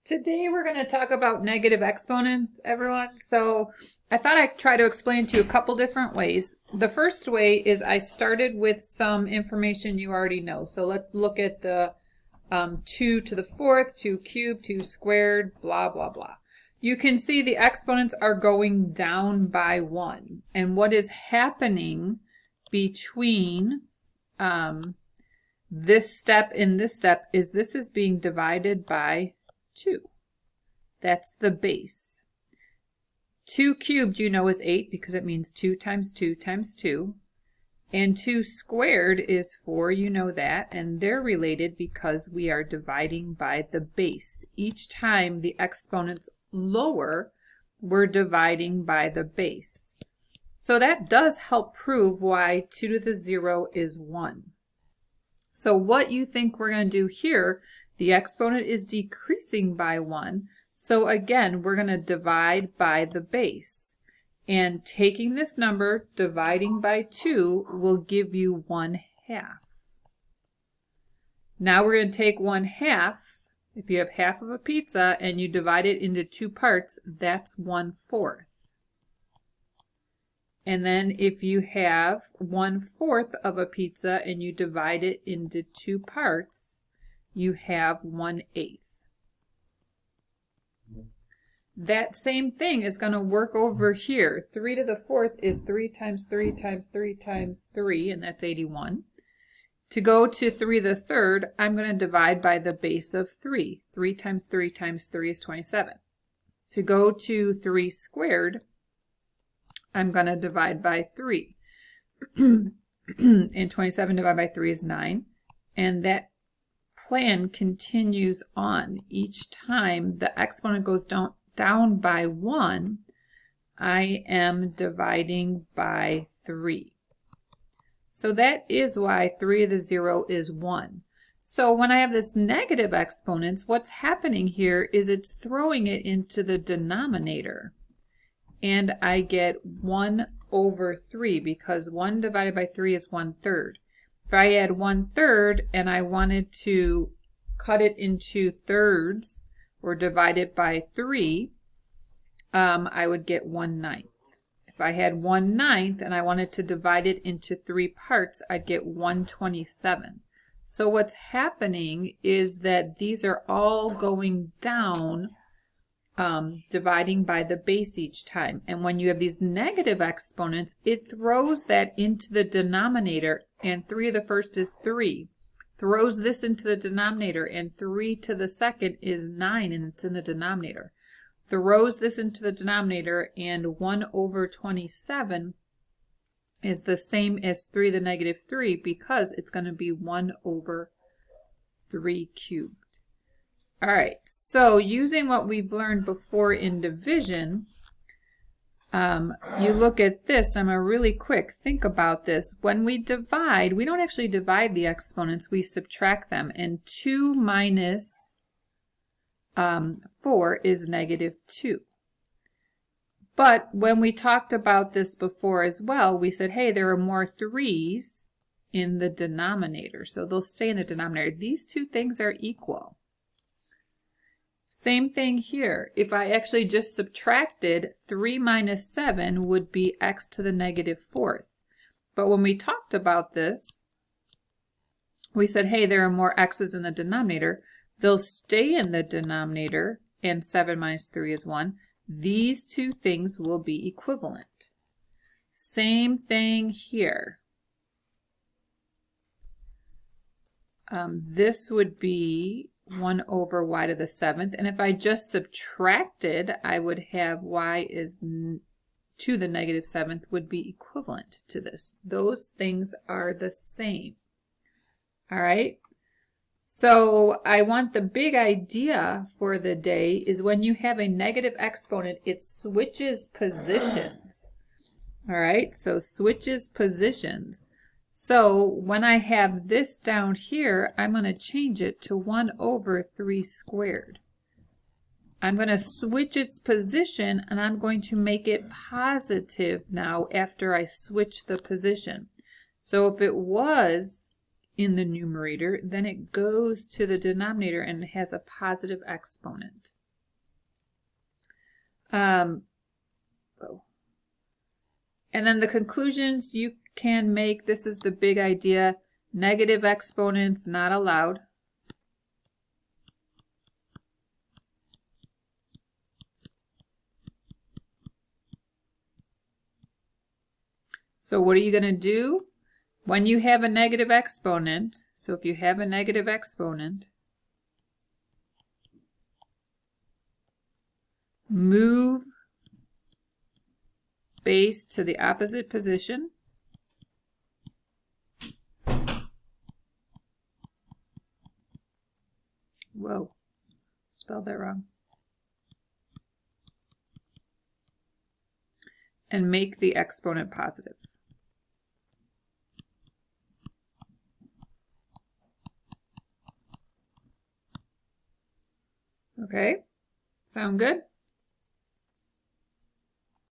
Today we're going to talk about negative exponents, everyone. So I thought I'd try to explain to you a couple different ways. The first way is I started with some information you already know. So let's look at the 2 to the 4th, 2 cubed, 2 squared, blah, blah, blah. You can see the exponents are going down by 1. And what is happening between this step and this step is this is being divided by 2. That's the base. 2 cubed, you know, is 8 because it means 2 times 2 times 2. And 2 squared is 4, you know that, and they're related because we are dividing by the base. Each time the exponent's lower, we're dividing by the base. So that does help prove why 2 to the 0 is 1. So what you think we're going to do here, the exponent is decreasing by 1. So again, we're going to divide by the base. And taking this number, dividing by 2, will give you 1/2. Now we're going to take 1/2. If you have half of a pizza and you divide it into 2 parts, that's 1/4. And then if you have 1/4 of a pizza and you divide it into 2 parts, you have 1/8. That same thing is going to work over here. 3 to the 4th is 3 times 3 times 3 times 3, and that's 81. To go to 3 to the 3rd, I'm going to divide by the base of 3. 3 times 3 times 3 is 27. To go to 3 squared, I'm going to divide by 3. And 27 divided by 3 is 9. And that plan continues on. Each time the exponent goes down by 1, I am dividing by 3. So that is why 3 to the 0 is 1. So when I have this negative exponents, what's happening here is it's throwing it into the denominator. And I get 1/3 because 1 divided by 3 is 1/3. If I had 1/3 and I wanted to cut it into thirds or divide it by 3, I would get 1/9. If I had 1/9 and I wanted to divide it into 3 parts, I'd get 1/27. So what's happening is that these are all going down, dividing by the base each time. And when you have these negative exponents, it throws that into the denominator, and 3 to the 1st is 3. Throws this into the denominator, and 3 to the 2nd is 9, and it's in the denominator. Throws this into the denominator, and 1/27 is the same as 3 to the negative 3 because it's going to be 1/3 cubed. All right, so using what we've learned before in division, you look at this. I'm a really quick think about this. When we divide, we don't actually divide the exponents, we subtract them. And 2 minus 4 is -2. But when we talked about this before as well, we said, hey, there are more 3's in the denominator, so they'll stay in the denominator. These two things are equal. Same thing here. If I actually just subtracted, 3 minus 7 would be x to the -4th. But when we talked about this, we said, hey, there are more x's in the denominator. They'll stay in the denominator, and 7 minus 3 is 1. These two things will be equivalent. Same thing here. This would be 1/y to the 7th, and if I just subtracted, I would have y is to the -7th would be equivalent to this. Those things are the same. All right, so I want the big idea for the day is when you have a negative exponent, it switches positions. All right, so switches positions. So when I have this down here, I'm going to change it to 1/3 squared. I'm going to switch its position, and I'm going to make it positive now after I switch the position. So if it was in the numerator, then it goes to the denominator and has a positive exponent. And then the conclusions you can make, this is the big idea, negative exponents not allowed. So what are you going to do when you have a negative exponent? So if you have a negative exponent, move base to the opposite position. Whoa, spelled that wrong. And make the exponent positive. Okay, sound good?